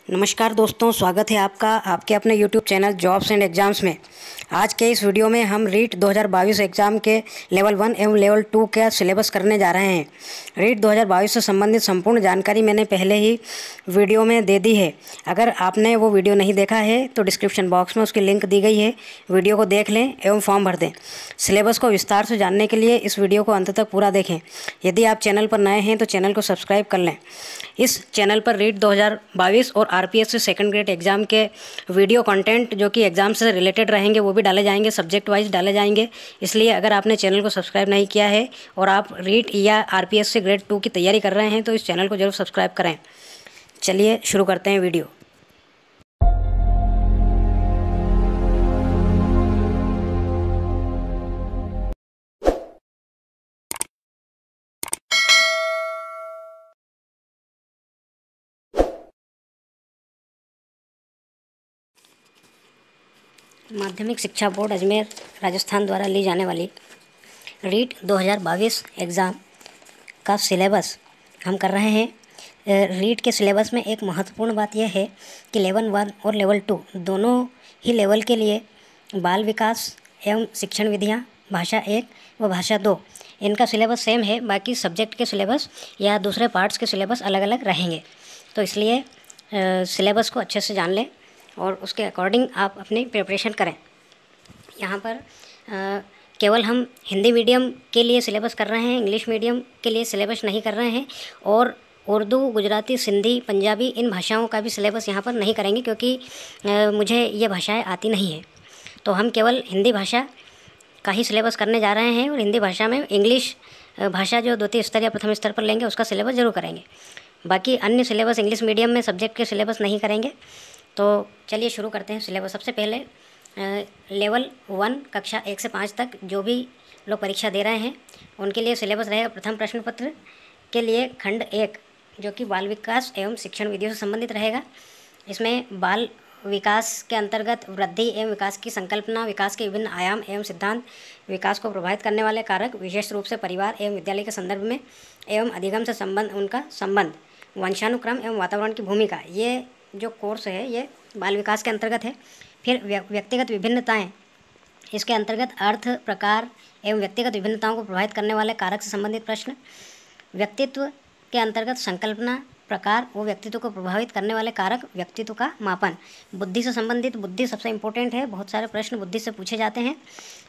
नमस्कार दोस्तों, स्वागत है आपका आपके अपने YouTube channel jobs and exams में। आज के इस वीडियो में हम रीट 2022 एग्ज़ाम के लेवल 1 एवं लेवल 2 का सिलेबस करने जा रहे हैं। रीट 2022 से संबंधित संपूर्ण जानकारी मैंने पहले ही वीडियो में दे दी है। अगर आपने वो वीडियो नहीं देखा है तो डिस्क्रिप्शन बॉक्स में उसकी लिंक दी गई है, वीडियो को देख लें एवं फॉर्म भर दें। सिलेबस को विस्तार से जानने के लिए इस वीडियो को अंत तक पूरा देखें। यदि आप चैनल पर नए हैं तो चैनल को सब्सक्राइब कर लें। इस चैनल पर रीट 2022 और आरपीएससी सेकंड ग्रेड एग्ज़ाम के वीडियो कंटेंट जो कि एग्ज़ाम से रिलेटेड रहेंगे वो भी डाले जाएंगे, सब्जेक्ट वाइज डाले जाएंगे। इसलिए अगर आपने चैनल को सब्सक्राइब नहीं किया है और आप रीट या आरपीएससी ग्रेड 2 की तैयारी कर रहे हैं तो इस चैनल को जरूर सब्सक्राइब करें। चलिए शुरू करते हैं वीडियो। माध्यमिक शिक्षा बोर्ड अजमेर राजस्थान द्वारा ली जाने वाली रीट 2022 एग्ज़ाम का सिलेबस हम कर रहे हैं। रीट के सिलेबस में एक महत्वपूर्ण बात यह है कि लेवल 1 और लेवल 2 दोनों ही लेवल के लिए बाल विकास एवं शिक्षण विधियाँ भाषा 1 व भाषा 2 इनका सिलेबस सेम है। बाकी सब्जेक्ट के सिलेबस या दूसरे पार्ट्स के सिलेबस अलग अलग रहेंगे। तो इसलिए सिलेबस को अच्छे से जान लें और उसके अकॉर्डिंग आप अपनी प्रिपरेशन करें। यहाँ पर केवल हम हिंदी मीडियम के लिए सिलेबस कर रहे हैं, इंग्लिश मीडियम के लिए सिलेबस नहीं कर रहे हैं। और उर्दू, गुजराती, सिंधी, पंजाबी इन भाषाओं का भी सिलेबस यहाँ पर नहीं करेंगे क्योंकि मुझे ये भाषाएं आती नहीं हैं। तो हम केवल हिंदी भाषा का ही सिलेबस करने जा रहे हैं और हिंदी भाषा में इंग्लिश भाषा जो द्वितीय स्तर या प्रथम स्तर पर लेंगे उसका सिलेबस ज़रूर करेंगे। बाकी अन्य सिलेबस इंग्लिश मीडियम में सब्जेक्ट के सिलेबस नहीं करेंगे। तो चलिए शुरू करते हैं सिलेबस। सबसे पहले लेवल 1 कक्षा 1 से 5 तक जो भी लोग परीक्षा दे रहे हैं उनके लिए सिलेबस रहेगा। प्रथम प्रश्न पत्र के लिए खंड 1 जो कि बाल विकास एवं शिक्षण विधियों से संबंधित रहेगा। इसमें बाल विकास के अंतर्गत वृद्धि एवं विकास की संकल्पना, विकास के विभिन्न आयाम एवं सिद्धांत, विकास को प्रभावित करने वाले कारक, विशेष रूप से परिवार एवं विद्यालय के संदर्भ में एवं अधिगम से संबंध, उनका संबंध, वंशानुक्रम एवं वातावरण की भूमिका, ये जो कोर्स है ये बाल विकास के अंतर्गत है। फिर व्यक्तिगत विभिन्नताएं, इसके अंतर्गत अर्थ, प्रकार एवं व्यक्तिगत विभिन्नताओं को प्रभावित करने वाले कारक से संबंधित प्रश्न। व्यक्तित्व के अंतर्गत संकल्पना, प्रकार व व्यक्तित्व को प्रभावित करने वाले कारक, व्यक्तित्व का मापन। बुद्धि से संबंधित, बुद्धि सबसे इंपॉर्टेंट है, बहुत सारे प्रश्न बुद्धि से पूछे जाते हैं।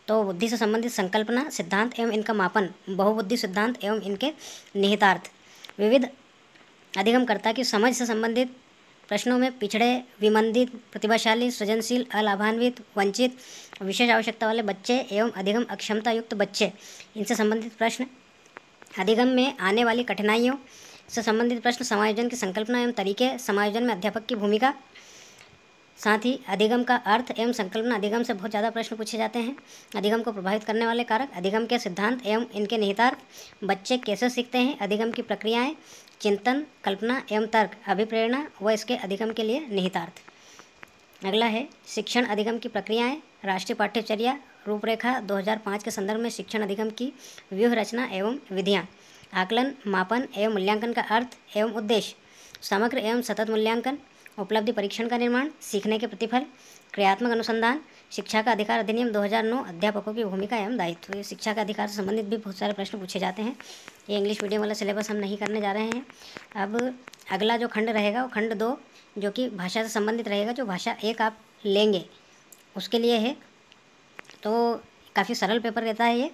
तो बुद्धि से संबंधित संकल्पना, सिद्धांत एवं इनका मापन, बहुबुद्धि सिद्धांत एवं इनके निहितार्थ। विविध अधिगमकर्ता की समझ से संबंधित प्रश्नों में पिछड़े, विमंदित, प्रतिभाशाली, सृजनशील, अलाभान्वित, वंचित, विशेष आवश्यकता वाले बच्चे एवं अधिगम अक्षमता युक्त बच्चे, इनसे संबंधित प्रश्न। अधिगम में आने वाली कठिनाइयों से संबंधित प्रश्न, समायोजन की संकल्पना एवं तरीके, समायोजन में अध्यापक की भूमिका, साथ ही अधिगम का अर्थ एवं संकल्पना। अधिगम से बहुत ज़्यादा प्रश्न पूछे जाते हैं। अधिगम को प्रभावित करने वाले कारक, अधिगम के सिद्धांत एवं इनके निहितार्थ, बच्चे कैसे सीखते हैं, अधिगम की प्रक्रियाएं, चिंतन, कल्पना एवं तर्क, अभिप्रेरणा व इसके अधिगम के लिए निहितार्थ। अगला है शिक्षण अधिगम की प्रक्रियाएं, राष्ट्रीय पाठ्यचर्या रूपरेखा 2005 के संदर्भ में शिक्षण अधिगम की व्यूह रचना एवं विधियाँ, आकलन, मापन एवं मूल्यांकन का अर्थ एवं उद्देश्य, समग्र एवं सतत मूल्यांकन, उपलब्धि परीक्षण का निर्माण, सीखने के प्रतिफल, क्रियात्मक अनुसंधान, शिक्षा का अधिकार अधिनियम 2009, अध्यापकों की भूमिका एवं दायित्व। ये शिक्षा का अधिकार से संबंधित भी बहुत सारे प्रश्न पूछे जाते हैं। ये इंग्लिश मीडियम वाला सिलेबस हम नहीं करने जा रहे हैं। अब अगला जो खंड रहेगा वो खंड 2 जो कि भाषा से संबंधित रहेगा। जो भाषा 1 आप लेंगे उसके लिए है, तो काफ़ी सरल पेपर रहता है ये।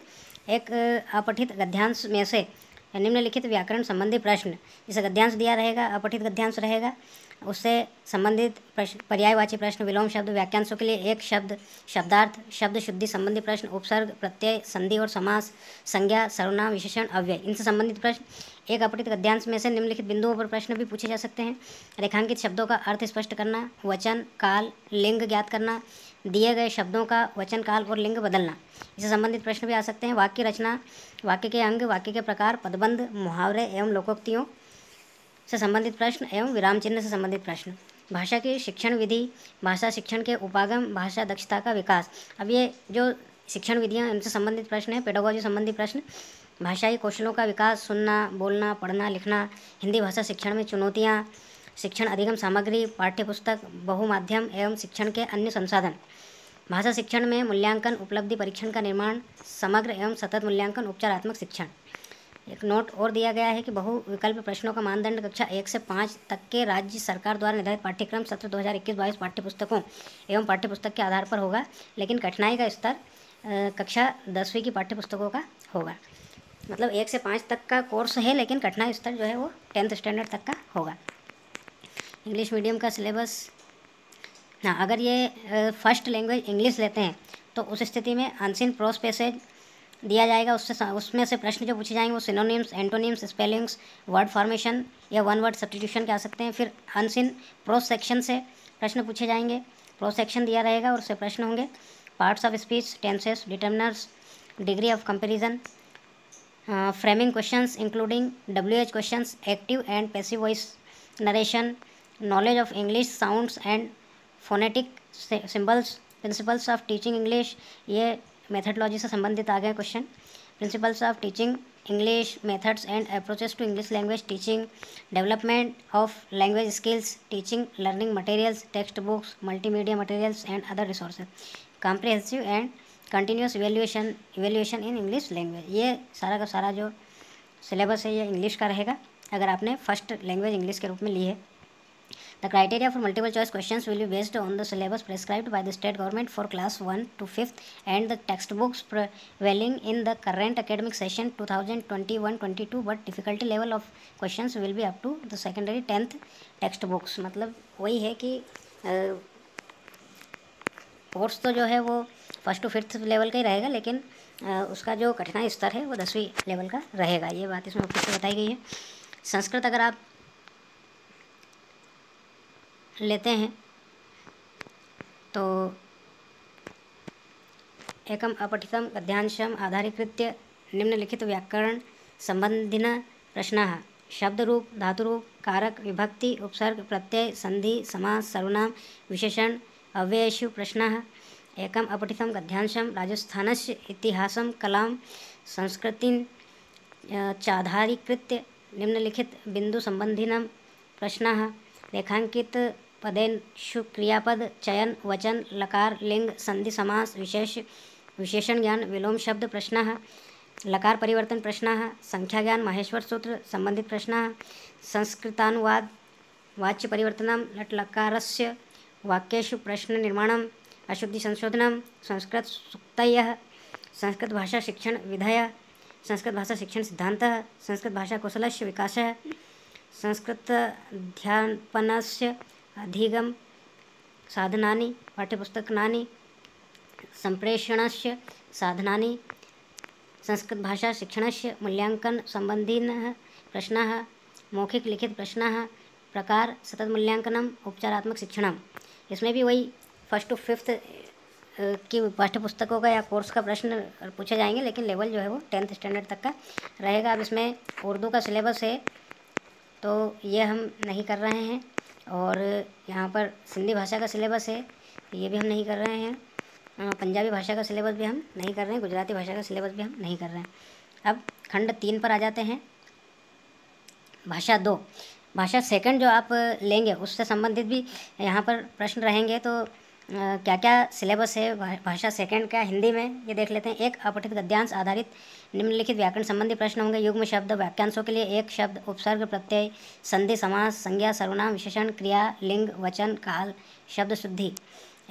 एक अपठित गद्यांश में से निम्नलिखित व्याकरण संबंधी प्रश्न, जैसे गद्यांश दिया रहेगा, अपठित गद्यांश रहेगा, उससे संबंधित प्रश्न, पर्यायवाची प्रश्न, विलोम शब्द, वाक्यांशों के लिए एक शब्द, शब्दार्थ, शब्द शुद्धि संबंधी प्रश्न, उपसर्ग, प्रत्यय, संधि और समास, संज्ञा, सर्वनाम, विशेषण, अव्यय, इनसे संबंधित प्रश्न। एक अपठित गद्यांश में से निम्नलिखित बिंदुओं पर प्रश्न भी पूछे जा सकते हैं। रेखांकित शब्दों का अर्थ स्पष्ट करना, वचन, काल, लिंग ज्ञात करना, दिए गए शब्दों का वचन, काल और लिंग बदलना, इससे संबंधित प्रश्न भी आ सकते हैं। वाक्य रचना, वाक्य के अंग, वाक्य के प्रकार, पदबंध, मुहावरे एवं लोकोक्तियों से संबंधित प्रश्न एवं विराम चिन्ह से संबंधित प्रश्न। भाषा की शिक्षण विधि, भाषा शिक्षण के उपागम, भाषा दक्षता का विकास। अब ये जो शिक्षण विधियाँ इनसे संबंधित प्रश्न है, पेडागोजी संबंधी प्रश्न, भाषाई कौशलों का विकास, सुनना, बोलना, पढ़ना, लिखना, हिंदी भाषा शिक्षण में चुनौतियाँ, शिक्षण अधिगम सामग्री, पाठ्यपुस्तक, बहुमाध्यम एवं शिक्षण के अन्य संसाधन। भाषा शिक्षण में मूल्यांकन, उपलब्धि परीक्षण का निर्माण, समग्र एवं सतत मूल्यांकन, उपचारात्मक शिक्षण। एक नोट और दिया गया है कि बहुविकल्प प्रश्नों का मानदंड कक्षा 1 से 5 तक के राज्य सरकार द्वारा निर्धारित पाठ्यक्रम सत्र 2021-22 पाठ्यपुस्तकों एवं पाठ्यपुस्तक के आधार पर होगा, लेकिन कठिनाई का स्तर कक्षा 10वीं की पाठ्यपुस्तकों का होगा। मतलब 1 से 5 तक का कोर्स है, लेकिन कठिनाई स्तर जो है वो 10th स्टैंडर्ड तक का होगा। इंग्लिश मीडियम का सिलेबस, हाँ, अगर ये फर्स्ट लैंग्वेज इंग्लिश लेते हैं तो उस स्थिति में अनसीन प्रोस पैसेज दिया जाएगा। उसमें से प्रश्न जो पूछे जाएंगे वो synonyms, antonyms, spellings, word formation या वन वर्ड सब्स्टिट्यूशन के आ सकते हैं। फिर अनसीन प्रोस सेक्शन से प्रश्न पूछे जाएंगे, प्रोस सेक्शन दिया रहेगा और उससे प्रश्न होंगे। Parts of speech, tenses, determiners, degree of comparison, framing questions including WH questions, active and passive voice narration, knowledge of English sounds and phonetic symbols, principles of teaching English, ये methodology से संबंधित आ गए question. Principles of teaching English, methods and approaches to English language teaching, development of language skills, teaching learning materials, text books, multimedia materials and other resources, comprehensive and continuous evaluation in English language. ये सारा का सारा जो syllabus है ये English का रहेगा, अगर आपने फर्स्ट लैंग्वेज इंग्लिश के रूप में ली है। The criteria for multiple choice questions will be based on the syllabus prescribed by the state government for class 1 to 5th and the textbooks prevailing in the current academic session 2021-22, but difficulty level of questions will be up to the secondary 10th textbooks। मतलब वही है कि course तो जो है वो first to 5th level का ही रहेगा, लेकिन उसका जो कठिनाई स्तर है वो 10वीं लेवल का रहेगा। ये बात इसमें फिर से बताई गई है। संस्कृत अगर आप लेते हैं तो एकम अपठितम गद्यांशम आधारीकृत्य निम्नलिखित व्याकरण संबंधिनः प्रश्नाः शब्दरूप, धातुरूप, कारक, विभक्ति, उपसर्ग, प्रत्यय, संधि, समास, सर्वनाम, विशेषण, अव्ययेषु प्रश्नाः। एकम अपठितम गद्यांशम राजस्थानस्य इतिहासं, कलां, संस्कृतिं चाधारीकृत्य निम्नलिखित बिंदु संबंधिनः प्रश्नाः। रेखांकित पदेषु क्रियापद, चयन, वचन, लकार, लिंग, संधि, समास, विशेषण ज्ञान, विलोम शब्द प्रश्नाः। लकार परिवर्तन प्रश्नाः। संख्या ज्ञान, माहेश्वर सूत्र संबंधित प्रश्नाः। संस्कृतानुवाद, वाच्य परिवर्तनम, लट लकारस्य वाक्येषु प्रश्न निर्माणम, अशुद्धि संशोधनम, संस्कृत सूक्तयः, संस्कृत भाषा शिक्षण विधयः, संस्कृत भाषा शिक्षण सिद्धान्तः, संस्कृत भाषा कौशलस्य विकासः, संस्कृत अध्यापनस्य अधिगम साधनानि, पाठ्यपुस्तकानि, संप्रेषणस्य साधनानि, संस्कृत भाषा शिक्षणस्य मूल्यांकन संबंधिनः प्रश्नाः, मौखिक लिखित प्रश्नाः, प्रकार सतत मूल्यांकनम, उपचारात्मक शिक्षणम। इसमें भी वही फर्स्ट टू 5th की पाठ्यपुस्तकों का या कोर्स का प्रश्न पूछे जाएंगे, लेकिन लेवल जो है वो 10th स्टैंडर्ड तक का रहेगा। अब इसमें उर्दू का सिलेबस है तो ये हम नहीं कर रहे हैं, और यहाँ पर सिंधी भाषा का सिलेबस है ये भी हम नहीं कर रहे हैं, पंजाबी भाषा का सिलेबस भी हम नहीं कर रहे हैं, गुजराती भाषा का सिलेबस भी हम नहीं कर रहे हैं। अब खंड 3 पर आ जाते हैं। भाषा 2, भाषा सेकंड जो आप लेंगे उससे संबंधित भी यहाँ पर प्रश्न रहेंगे। तो क्या क्या सिलेबस है भाषा सेकंड का हिंदी में, ये देख लेते हैं। एक, अपठित गद्यांश आधारित निम्नलिखित व्याकरण संबंधी प्रश्न होंगे। युग्म शब्द, वाक्यांशों के लिए एक शब्द, उपसर्ग, प्रत्यय, संधि, समास, संज्ञा, सर्वनाम, विशेषण, क्रिया, लिंग, वचन, काल, शब्द शुद्धि।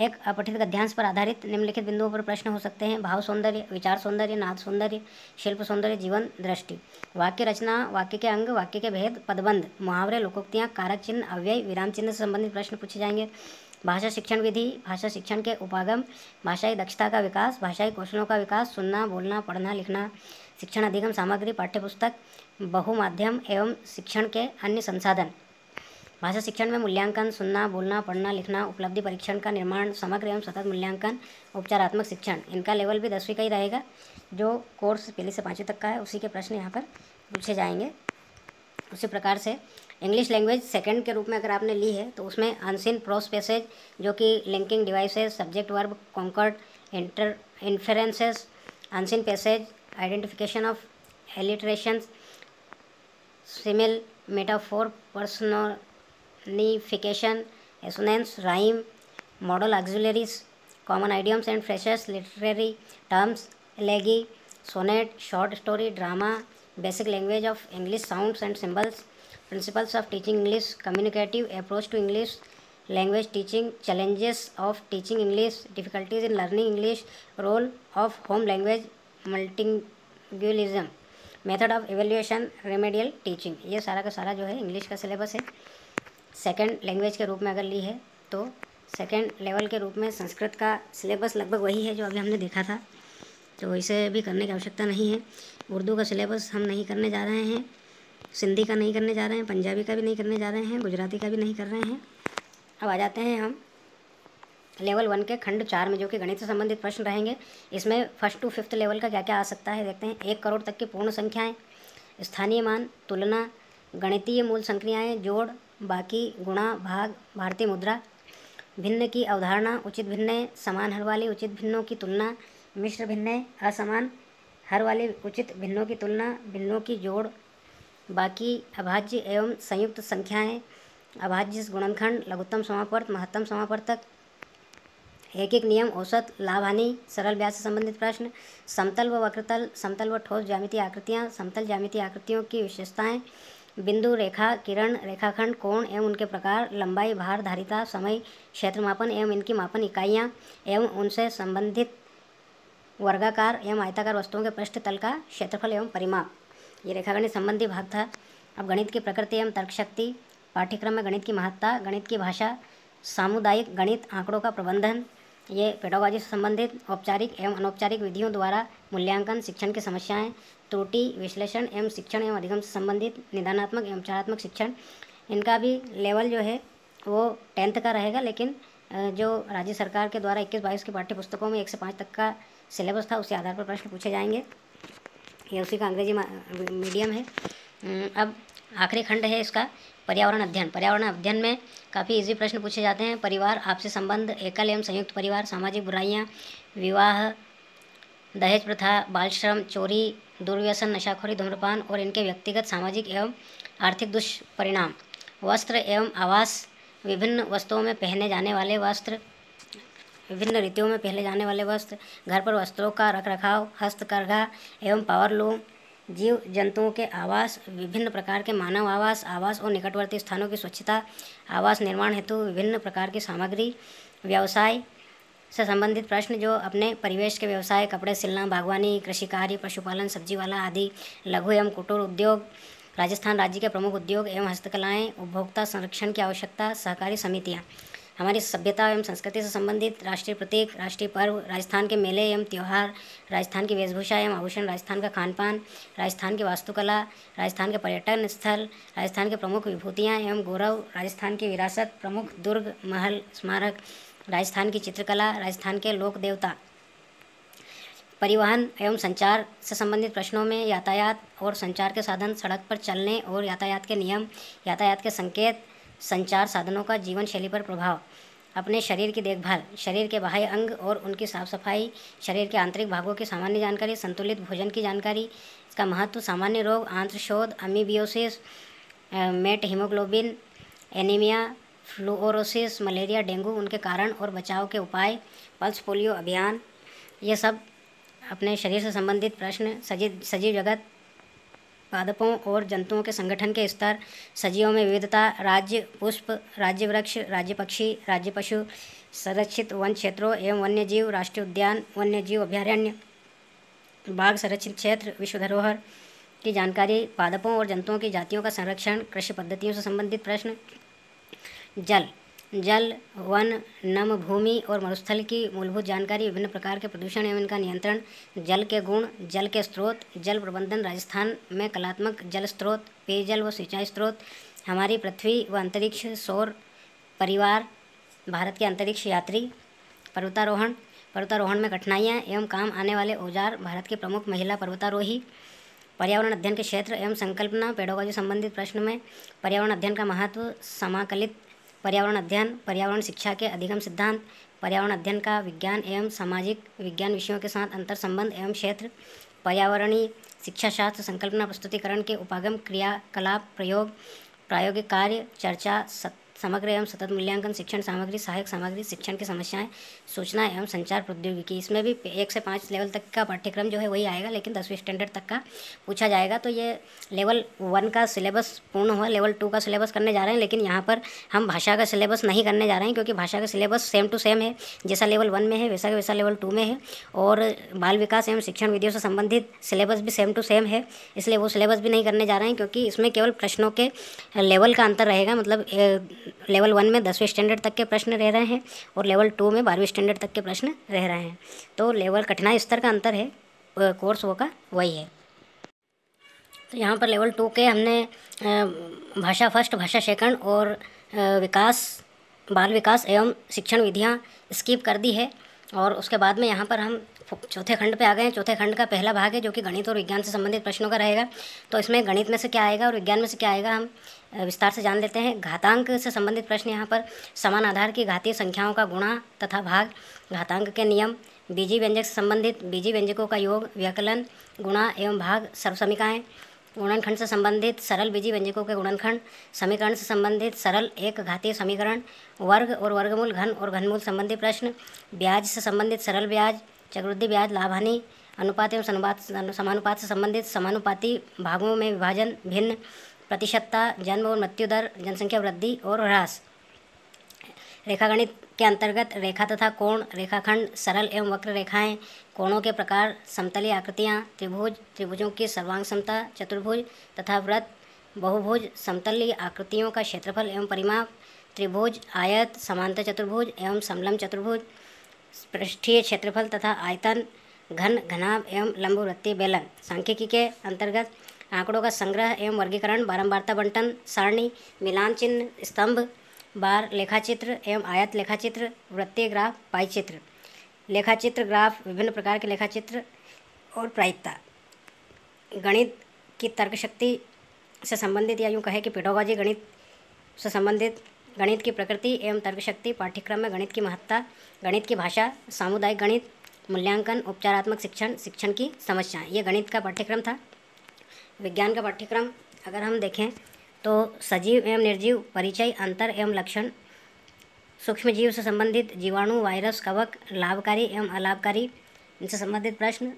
एक अपठित गद्यांश पर आधारित निम्नलिखित बिंदुओं पर प्रश्न हो सकते हैं। भाव सौंदर्य, विचार सौंदर्य, नाद सौंदर्य, शिल्प सौंदर्य, जीवन दृष्टि, वाक्य रचना, वाक्य के अंग, वाक्य के भेद, पदबंध, मुहावरे, लोकोक्तियाँ, कारक चिन्ह, अव्यय, विराम चिन्ह से संबंधित प्रश्न पूछे जाएंगे। भाषा शिक्षण विधि, भाषा शिक्षण के उपागम, भाषाई दक्षता का विकास, भाषाई कौशलों का विकास, सुनना, बोलना, पढ़ना, लिखना, शिक्षण अधिगम सामग्री, पाठ्यपुस्तक, बहुमाध्यम एवं शिक्षण के अन्य संसाधन। भाषा शिक्षण में मूल्यांकन, सुनना, बोलना, पढ़ना, लिखना, उपलब्धि परीक्षण का निर्माण, समग्र एवं सतत मूल्यांकन, उपचारात्मक शिक्षण। इनका लेवल भी 10वीं का ही रहेगा। जो कोर्स 1 से 5वीं तक का है उसी के प्रश्न यहाँ पर पूछे जाएंगे। उसी प्रकार से इंग्लिश लैंग्वेज सेकंड के रूप में अगर आपने ली है तो उसमें अनसीन प्रोस पैसेज जो कि linking devices, subject verb, concord, inferences, unseen passage, identification of alliterations, simile, metaphor, personification, assonance, rhyme, modal auxiliaries, common idioms and phrases, literary terms, elegy, sonnet, short story, drama, basic language of English sounds and symbols, principles of teaching English, communicative approach to English, language teaching, challenges of teaching English, difficulties in learning English, role of home language, multilingualism, method of evaluation, remedial teaching. ये सारा का सारा जो है English का syllabus है। Second language के रूप में अगर ली है तो सेकंड लेवल के रूप में संस्कृत का सिलेबस लगभग वही है जो अभी हमने देखा था, तो इसे भी करने की आवश्यकता नहीं है। उर्दू का सिलेबस हम नहीं करने जा रहे हैं, सिंधी का नहीं करने जा रहे हैं, पंजाबी का भी नहीं करने जा रहे हैं, गुजराती का भी नहीं कर रहे हैं। अब आ जाते हैं हम लेवल 1 के खंड 4 में, जो कि गणित से संबंधित प्रश्न रहेंगे। इसमें फर्स्ट टू फिफ्थ लेवल का क्या क्या आ सकता है देखते हैं। 1 करोड़ तक की पूर्ण संख्याएं, स्थानीय मान, तुलना, गणितीय मूल संक्रियाएं, जोड़, बाकी, गुणा, भाग, भारतीय मुद्रा, भिन्न की अवधारणा, उचित भिन्न, समान हर वाली उचित भिन्नों की तुलना, मिश्र भिन्न, असमान हर वाली उचित भिन्नों की तुलना, भिन्नों की जोड़, बाकी, अभाज्य एवं संयुक्त संख्याएं, अभाज्य गुणनखंड, लघुत्तम समापवर्त, महत्तम समापवर्तक, एक एक नियम, औसत, लाभ हानि, सरल ब्याज से संबंधित प्रश्न, समतल व वक्रतल, समतल व ठोस ज्यामितीय आकृतियाँ, समतल ज्यामितीय आकृतियों की विशेषताएं, बिंदु, रेखा, किरण, रेखाखंड, कोण एवं उनके प्रकार, लंबाई, भार, धारिता, समय, क्षेत्र मापन एवं इनकी मापन इकाइयाँ एवं उनसे संबंधित वर्गाकार एवं आयताकार वस्तुओं के पृष्ठ तल का क्षेत्रफल एवं परिमाप। ये रेखागणित संबंधी भाग था। अब गणित की प्रकृति एवं तर्क शक्ति, पाठ्यक्रम में गणित की महत्ता, गणित की भाषा, सामुदायिक गणित, आंकड़ों का प्रबंधन, ये पेडागॉजी से संबंधित औपचारिक एवं अनौपचारिक विधियों द्वारा मूल्यांकन, शिक्षण की समस्याएं, त्रुटि विश्लेषण एवं शिक्षण एवं अधिगम से संबंधित निदानात्मक एवं उपचारात्मक शिक्षण। इनका भी लेवल जो है वो 10th का रहेगा, लेकिन जो राज्य सरकार के द्वारा 21-22 की पाठ्य पुस्तकों में 1 से 5 तक का सिलेबस था, उसी आधार पर प्रश्न पूछे जाएंगे। ये उसी का अंग्रेजी मीडियम है। अब आखिरी खंड है इसका पर्यावरण अध्ययन। पर्यावरण अध्ययन में काफ़ी इजी प्रश्न पूछे जाते हैं। परिवार, आपसी संबंध, एकल एवं संयुक्त परिवार, सामाजिक बुराइयां, विवाह, दहेज प्रथा, बाल श्रम, चोरी, दुर्व्यसन, नशाखोरी, धूम्रपान और इनके व्यक्तिगत, सामाजिक एवं आर्थिक दुष्परिणाम, वस्त्र एवं आवास, विभिन्न वस्तुओं में पहने जाने वाले वस्त्र, विभिन्न ऋतुओं में पहने जाने वाले वस्त्र, घर पर वस्त्रों का रखरखाव, हस्तकरघा एवं पावरलूम, जीव जंतुओं के आवास, विभिन्न प्रकार के मानव आवास, आवास और निकटवर्ती स्थानों की स्वच्छता, आवास निर्माण हेतु विभिन्न प्रकार की सामग्री, व्यवसाय से संबंधित प्रश्न जो अपने परिवेश के व्यवसाय, कपड़े सिलना, बागवानी, कृषि कार्य, पशुपालन, सब्जी वाला आदि, लघु एवं कुटीर उद्योग, राजस्थान राज्य के प्रमुख उद्योग एवं हस्तकलाएँ, उपभोक्ता संरक्षण की आवश्यकता, सहकारी समितियाँ, हमारी सभ्यता एवं संस्कृति से संबंधित, राष्ट्रीय प्रतीक, राष्ट्रीय पर्व, राजस्थान के मेले एवं त्यौहार, राजस्थान की वेशभूषा एवं आभूषण, राजस्थान का खान पान, राजस्थान की वास्तुकला, राजस्थान के पर्यटन स्थल, राजस्थान के प्रमुख विभूतियाँ एवं गौरव, राजस्थान की विरासत, प्रमुख दुर्ग, महल, स्मारक, राजस्थान की चित्रकला, राजस्थान के लोक देवता। परिवहन एवं संचार से संबंधित प्रश्नों में यातायात और संचार के साधन, सड़क पर चलने और यातायात के नियम, यातायात के संकेत, संचार साधनों का जीवन शैली पर प्रभाव, अपने शरीर की देखभाल, शरीर के बाह्य अंग और उनकी साफ सफाई, शरीर के आंतरिक भागों की सामान्य जानकारी, संतुलित भोजन की जानकारी, इसका महत्व, सामान्य रोग, आंत्रशोथ, amoebiasis, methaemoglobin, anaemia, fluorosis, malaria, dengue, उनके कारण और बचाव के उपाय, पल्स पोलियो अभियान, ये सब अपने शरीर से संबंधित प्रश्न, सजीव जगत, पादपों और जंतुओं के संगठन के स्तर, सजीवों में विविधता, राज्य पुष्प, राज्य वृक्ष, राज्य पक्षी, राज्य पशु, संरक्षित वन क्षेत्रों एवं वन्य जीव, राष्ट्रीय उद्यान, वन्य जीव अभयारण्य, बाघ संरक्षित क्षेत्र, विश्व धरोहर की जानकारी, पादपों और जंतुओं की जातियों का संरक्षण, कृषि पद्धतियों से संबंधित प्रश्न, जल, वन, नम भूमि और मरुस्थल की मूलभूत जानकारी, विभिन्न प्रकार के प्रदूषण एवं इनका नियंत्रण, जल के गुण, जल के स्रोत, जल प्रबंधन, राजस्थान में कलात्मक जल स्रोत, पेयजल व सिंचाई स्रोत, हमारी पृथ्वी व अंतरिक्ष, सौर परिवार, भारत के अंतरिक्ष यात्री, पर्वतारोहण में कठिनाइयाँ एवं काम आने वाले औजार, भारत की प्रमुख महिला पर्वतारोही, पर्यावरण अध्ययन के क्षेत्र एवं संकल्पना, पेडागॉजी संबंधित प्रश्न में पर्यावरण अध्ययन का महत्व, समाकलित पर्यावरण अध्ययन, पर्यावरण शिक्षा के अधिगम सिद्धांत, पर्यावरण अध्ययन का विज्ञान एवं सामाजिक विज्ञान विषयों के साथ अंतर संबंध एवं क्षेत्र, पर्यावरणीय शिक्षा शास्त्र, संकल्पना प्रस्तुतिकरण के उपागम, क्रियाकलाप, प्रयोग, प्रायोगिक कार्य, चर्चा, समग्र एवं सतत मूल्यांकन, शिक्षण सामग्री, सहायक सामग्री, शिक्षण की समस्याएं, सूचना एवं संचार प्रौद्योगिकी। इसमें भी 1 से 5 लेवल तक का पाठ्यक्रम जो है वही आएगा, लेकिन 10वीं स्टैंडर्ड तक का पूछा जाएगा। तो ये लेवल 1 का सिलेबस पूर्ण हुआ, लेवल 2 का सिलेबस करने जा रहे हैं, लेकिन यहाँ पर हम भाषा का सिलेबस नहीं करने जा रहे हैं, क्योंकि भाषा का सिलेबस सेम टू सेम है, जैसा लेवल 1 में है वैसा का वैसा लेवल 2 में है। और बाल विकास एवं शिक्षण विधियों से संबंधित सिलेबस भी सेम टू सेम है, इसलिए वो सिलेबस भी नहीं करने जा रहे हैं, क्योंकि इसमें केवल प्रश्नों के लेवल का अंतर रहेगा। मतलब लेवल 1 में 10वीं स्टैंडर्ड तक के प्रश्न रह रहे हैं और लेवल 2 में 12वीं स्टैंडर्ड तक के प्रश्न रह रहे हैं। तो लेवल कठिनाई स्तर का अंतर है, कोर्स वो का वही है। तो यहाँ पर लेवल 2 के हमने भाषा फर्स्ट, भाषा सेकंड और विकास, बाल विकास एवं शिक्षण विधियाँ स्किप कर दी है। और उसके बाद में यहाँ पर हम चौथे खंड पे आ गए हैं। चौथे खंड का पहला भाग है जो कि गणित और विज्ञान से संबंधित प्रश्नों का रहेगा। तो इसमें गणित में से क्या आएगा और विज्ञान में से क्या आएगा हम विस्तार से जान लेते हैं। घातांक से संबंधित प्रश्न यहाँ पर समान आधार की घातीय संख्याओं का गुणा तथा भाग, घातांक के नियम, बीजी व्यंजक से संबंधित बीजी व्यंजकों का योग, व्यकलन, गुणा एवं भाग, सर्वसमीकाएँ, गुणनखंड से संबंधित सरल बीजी व्यंजकों के गुणनखंड, समीकरण से संबंधित सरल एक घातीय समीकरण, वर्ग और वर्गमूल, घन और घनमूल संबंधी प्रश्न, ब्याज से संबंधित सरल ब्याज, चक्रवृद्धि ब्याज, लाभ हानि, अनुपात एवं समानुपात से संबंधित समानुपाती भागों में विभाजन, भिन्न, प्रतिशतता, जन्म और मृत्यु दर, जनसंख्या वृद्धि और ह्रास। रेखागणित के अंतर्गत रेखा तथा कोण, रेखाखंड, सरल एवं वक्र रेखाएं, कोणों के प्रकार, समतलीय आकृतियाँ, त्रिभुज, त्रिभुजों की सर्वांग समता, चतुर्भुज तथा वृत्त, बहुभुज, समतलीय आकृतियों का क्षेत्रफल एवं परिमाप, त्रिभुज, आयत, समांतर चतुर्भुज एवं समलंब चतुर्भुज, पृष्ठीय क्षेत्रफल तथा आयतन, घन, घनाभ एवं लंबवृत्तीय बेलन। सांख्यिकी के अंतर्गत आंकड़ों का संग्रह एवं वर्गीकरण, बारंबारता बंटन, सारणी, मिलान चिन्ह, स्तंभ, बार लेखाचित्र एवं आयत लेखाचित्र, वृत्तीय ग्राफ, पाई चित्र, लेखाचित्र, ग्राफ, विभिन्न प्रकार के लेखाचित्र और प्रायिकता। गणित की तर्क शक्ति से संबंधित या यूँ कहे कि पेडागॉजी, गणित से संबंधित गणित की प्रकृति एवं तर्क शक्ति, पाठ्यक्रम में गणित की महत्ता, गणित की भाषा, सामुदायिक गणित, मूल्यांकन, उपचारात्मक शिक्षण, शिक्षण की समस्याएं, ये गणित का पाठ्यक्रम था। विज्ञान का पाठ्यक्रम अगर हम देखें तो सजीव एवं निर्जीव, परिचय, अंतर एवं लक्षण, सूक्ष्म जीव से संबंधित जीवाणु, वायरस, कवक, लाभकारी एवं अलाभकारी, इनसे संबंधित प्रश्न।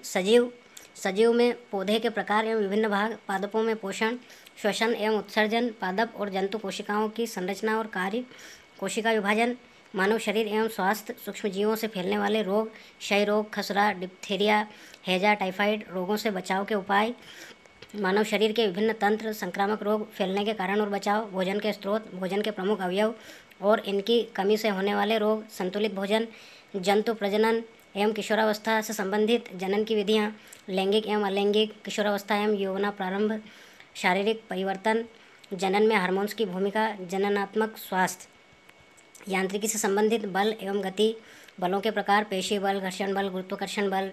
सजीव में पौधे के प्रकार एवं विभिन्न भाग, पादपों में पोषण, श्वसन एवं उत्सर्जन, पादप और जंतु कोशिकाओं की संरचना और कार्य, कोशिका विभाजन, मानव शरीर एवं स्वास्थ्य, सूक्ष्म जीवों से फैलने वाले रोग, क्षय रोग, खसरा, डिप्थीरिया, हैजा, टाइफाइड रोगों से बचाव के उपाय, मानव शरीर के विभिन्न तंत्र, संक्रामक रोग, फैलने के कारण और बचाव, भोजन के स्रोत, भोजन के प्रमुख अवयव और इनकी कमी से होने वाले रोग, संतुलित भोजन, जंतु प्रजनन एवं किशोरावस्था से संबंधित जनन की विधियाँ, लैंगिक एवं अलैंगिक, किशोरावस्था एवं यौवना प्रारंभ, शारीरिक परिवर्तन, जनन में हार्मोन्स की भूमिका, जननात्मक स्वास्थ्य, यांत्रिकी से संबंधित बल एवं गति, बलों के प्रकार, पेशी बल, घर्षण बल, गुरुत्वाकर्षण बल,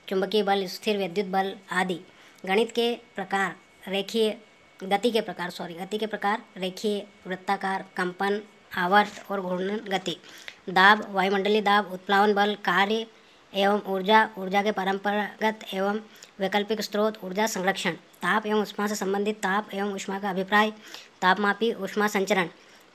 चुंबकीय बल, स्थिर विद्युत बल आदि। गणित के प्रकार, रेखीय, गति के प्रकार रेखीय, वृत्ताकार, कंपन, आवर्त और घूर्णन गति, दाब, वायुमंडलीय दाब, उत्प्लावन बल, कार्य एवं ऊर्जा के परंपरागत एवं वैकल्पिक स्रोत, ऊर्जा संरक्षण, ताप एवं उष्मा से संबंधित ताप एवं उष्मा का अभिप्राय, तापमापी, उष्मा संचरण,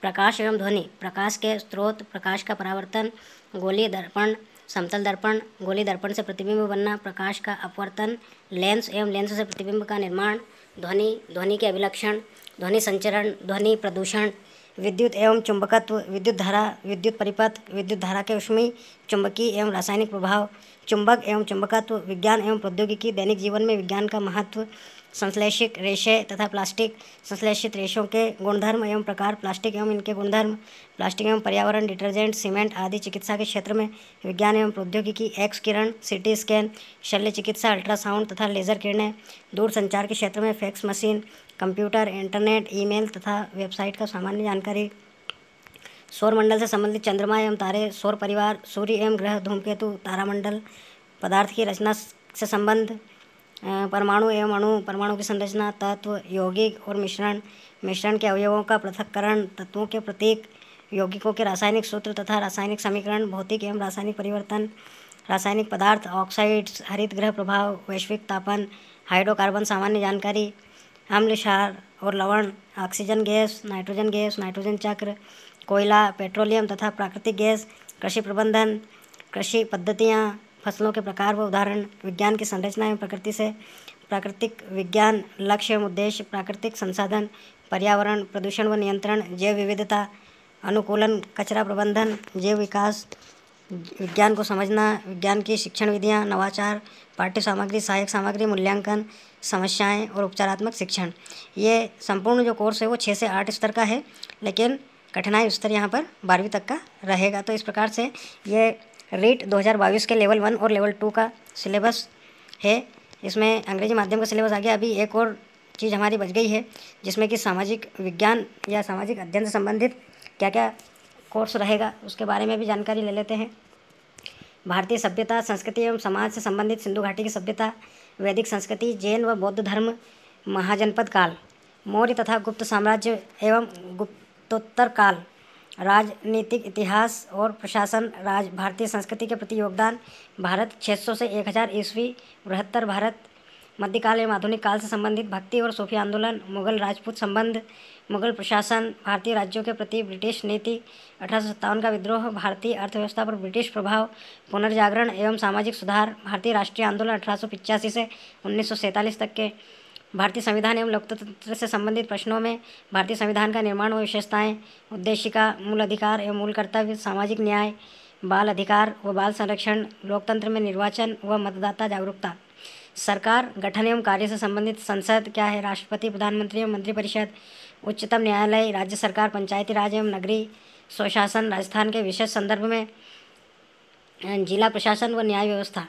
प्रकाश एवं ध्वनि, प्रकाश के स्रोत, प्रकाश का परावर्तन, गोलीय दर्पण, समतल दर्पण, गोलीय दर्पण से प्रतिबिंब बनना, प्रकाश का अपवर्तन, लेंस एवं लेंस से प्रतिबिंब का निर्माण, ध्वनि के अभिलक्षण, ध्वनि संचरण, ध्वनि प्रदूषण, विद्युत एवं चुंबकत्व, विद्युत धारा, विद्युत परिपथ, विद्युत धारा के ऊष्मीय, चुंबकीय एवं रासायनिक प्रभाव, चुंबक एवं चुंबकत्व, विज्ञान एवं प्रौद्योगिकी, दैनिक जीवन में विज्ञान का महत्व, संश्लेषित रेशे तथा प्लास्टिक, संश्लेषित रेशों के गुणधर्म एवं प्रकार, प्लास्टिक एवं इनके गुणधर्म, प्लास्टिक एवं पर्यावरण, डिटर्जेंट, सीमेंट आदि, चिकित्सा के क्षेत्र में विज्ञान एवं प्रौद्योगिकी, एक्स किरण, सिटी स्कैन, शल्य चिकित्सा, अल्ट्रासाउंड तथा लेजर किरणें, दूर संचार के क्षेत्र में fax machine, computer, internet, email तथा वेबसाइट का सामान्य जानकारी, सौरमंडल से संबंधित चंद्रमा एवं तारे, सौर परिवार, सूर्य एवं ग्रह, धूमकेतु, तारामंडल, पदार्थ की रचना से संबंध, परमाणु एवं अणु, परमाणु की संरचना, तत्व, यौगिक और मिश्रण के अवयवों का पृथक्करण, तत्वों के प्रतीक, यौगिकों के रासायनिक सूत्र तथा रासायनिक समीकरण, भौतिक एवं रासायनिक परिवर्तन, रासायनिक पदार्थ, ऑक्साइड्स, हरित गृह प्रभाव, वैश्विक तापन, हाइड्रोकार्बन सामान्य जानकारी, अम्ल क्षार और लवण, ऑक्सीजन गैस, नाइट्रोजन चक्र, कोयला, पेट्रोलियम तथा प्राकृतिक गैस, कृषि प्रबंधन, कृषि पद्धतियाँ, फसलों के प्रकार व उदाहरण, विज्ञान की संरचना एवं प्रकृति से प्राकृतिक विज्ञान, लक्ष्य एवं उद्देश्य, प्राकृतिक संसाधन, पर्यावरण, प्रदूषण व नियंत्रण, जैव विविधता, अनुकूलन, कचरा प्रबंधन, जैव विकास, विज्ञान को समझना, विज्ञान की शिक्षण विधियाँ, नवाचार, पाठ्य सामग्री, सहायक सामग्री, मूल्यांकन, समस्याएं और उपचारात्मक शिक्षण। ये संपूर्ण जो कोर्स है वो 6 से 8 स्तर का है, लेकिन कठिनाई स्तर यहाँ पर 12वीं तक का रहेगा। तो इस प्रकार से ये रीट 2022 के लेवल 1 और लेवल 2 का सिलेबस है। इसमें अंग्रेजी माध्यम का सिलेबस आ गया। अभी एक और चीज़ हमारी बच गई है, जिसमें कि सामाजिक विज्ञान या सामाजिक अध्ययन से संबंधित क्या क्या कोर्स रहेगा, उसके बारे में भी जानकारी ले लेते हैं। भारतीय सभ्यता, संस्कृति एवं समाज से संबंधित सिंधु घाटी की सभ्यता, वैदिक संस्कृति, जैन व बौद्ध धर्म, महाजनपद काल, मौर्य तथा गुप्त साम्राज्य एवं गुप्तोत्तर काल, राजनीतिक इतिहास और प्रशासन, भारतीय संस्कृति के प्रति योगदान, भारत 600 से 1000 ईस्वी, बृहत्तर भारत, मध्यकाल एवं आधुनिक काल से संबंधित, भक्ति और सूफी आंदोलन, मुगल राजपूत संबंध, मुगल प्रशासन, भारतीय राज्यों के प्रति ब्रिटिश नीति, 1857 का विद्रोह, भारतीय अर्थव्यवस्था पर ब्रिटिश प्रभाव, पुनर्जागरण एवं सामाजिक सुधार, भारतीय राष्ट्रीय आंदोलन 1885 से 1947 तक के, भारतीय संविधान एवं लोकतंत्र से संबंधित प्रश्नों में भारतीय संविधान का निर्माण व विशेषताएं, उद्देशिका, मूल अधिकार एवं मूल कर्तव्य, सामाजिक न्याय, बाल अधिकार व बाल संरक्षण, लोकतंत्र में निर्वाचन व मतदाता जागरूकता, सरकार गठन एवं कार्य से संबंधित, संसद क्या है, राष्ट्रपति, प्रधानमंत्री एवं मंत्रिपरिषद, उच्चतम न्यायालय, राज्य सरकार, पंचायती राज एवं नगरीय स्वशासन, राजस्थान के विशेष संदर्भ में जिला प्रशासन व न्याय व्यवस्था,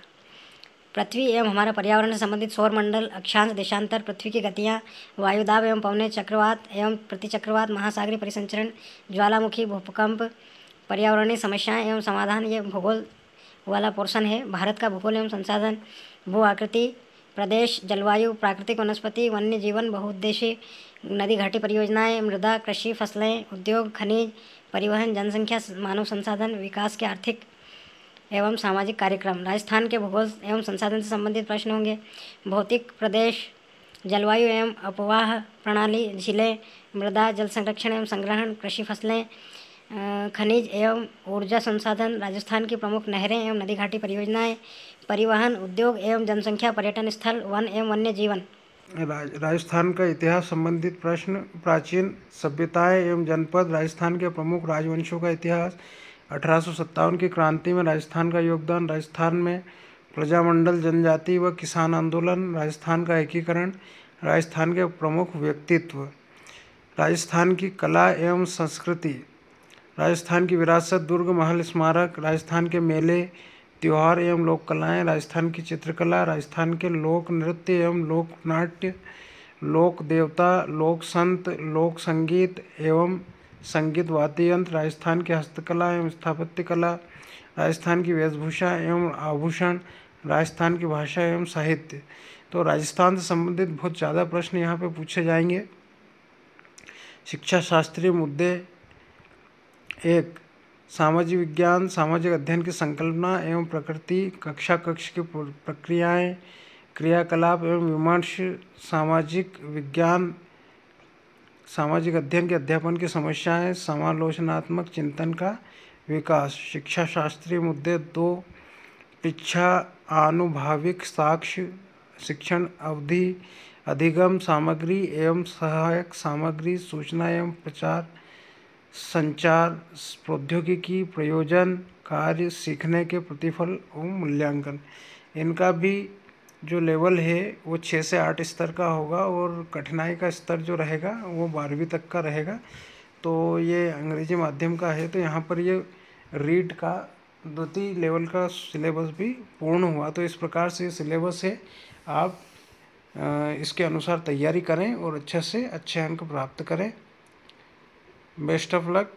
पृथ्वी एवं हमारा पर्यावरण से संबंधित, सौरमंडल, अक्षांश, देशांतर, पृथ्वी की गतियाँ, वायुदाब एवं पवने, चक्रवात एवं प्रतिचक्रवात, महासागरीय परिसंचरण, ज्वालामुखी, भूकंप, पर्यावरणीय समस्याएं एवं समाधान। ये भूगोल वाला पोर्शन है। भारत का भूगोल एवं संसाधन, भू आकृति, प्रदेश, जलवायु, प्राकृतिक वनस्पति, वन्य जीवन, बहुउद्देशीय नदी घाटी परियोजनाएं, मृदा, कृषि, फसलें, उद्योग, खनिज, परिवहन, जनसंख्या, मानव संसाधन, विकास के आर्थिक एवं सामाजिक कार्यक्रम। राजस्थान के भूगोल एवं संसाधन से संबंधित प्रश्न होंगे। भौतिक प्रदेश, जलवायु एवं अपवाह प्रणाली, झीलें, मृदा, जल संरक्षण एवं संग्रहण, कृषि, फसलें, खनिज एवं ऊर्जा संसाधन, राजस्थान की प्रमुख नहरें एवं नदी घाटी परियोजनाएं, परिवहन, उद्योग एवं जनसंख्या, पर्यटन स्थल, वन एवं वन्य जीवन। राजस्थान का इतिहास संबंधित प्रश्न, प्राचीन सभ्यताएं एवं जनपद, राजस्थान के प्रमुख राजवंशों का इतिहास, 1857 की क्रांति में राजस्थान का योगदान, राजस्थान में प्रजामंडल, जनजाति व किसान आंदोलन, राजस्थान का एकीकरण, राजस्थान के प्रमुख व्यक्तित्व, राजस्थान की कला एवं संस्कृति, राजस्थान की विरासत, दुर्ग, महल, स्मारक, राजस्थान के मेले, त्योहार एवं लोक कलाएँ, राजस्थान की चित्रकला, राजस्थान के लोक नृत्य एवं लोक नाट्य, लोक देवता, लोक संत, लोक संगीत एवं संगीत वाद्य यंत्र, राजस्थान की हस्तकला एवं स्थापत्य कला, राजस्थान की वेशभूषा एवं आभूषण, राजस्थान की भाषा एवं साहित्य। तो राजस्थान से संबंधित बहुत ज़्यादा प्रश्न यहाँ पे पूछे जाएंगे। शिक्षा शास्त्रीय मुद्दे, एक, सामाजिक विज्ञान, सामाजिक अध्ययन की संकल्पना एवं प्रकृति, कक्षा की प्रक्रियाएं, क्रियाकलाप एवं विमर्श, सामाजिक विज्ञान, सामाजिक अध्ययन के अध्यापन की समस्याएं, समालोचनात्मक चिंतन का विकास। शिक्षा शास्त्रीय मुद्दे, 2, परीक्षा, आनुभाविक साक्ष्य, शिक्षण अवधि, अधिगम सामग्री एवं सहायक सामग्री, सूचना एवं प्रचार, संचार, प्रौद्योगिकी, प्रयोजन, कार्य, सीखने के प्रतिफल और मूल्यांकन। इनका भी जो लेवल है वो 6 से 8 स्तर का होगा और कठिनाई का स्तर जो रहेगा वो 12वीं तक का रहेगा। तो ये अंग्रेजी माध्यम का है, तो यहाँ पर ये रीड का द्वितीय लेवल का सिलेबस भी पूर्ण हुआ। तो इस प्रकार से सिलेबस है, आप इसके अनुसार तैयारी करें और अच्छे से अच्छे अंक प्राप्त करें। Best of luck.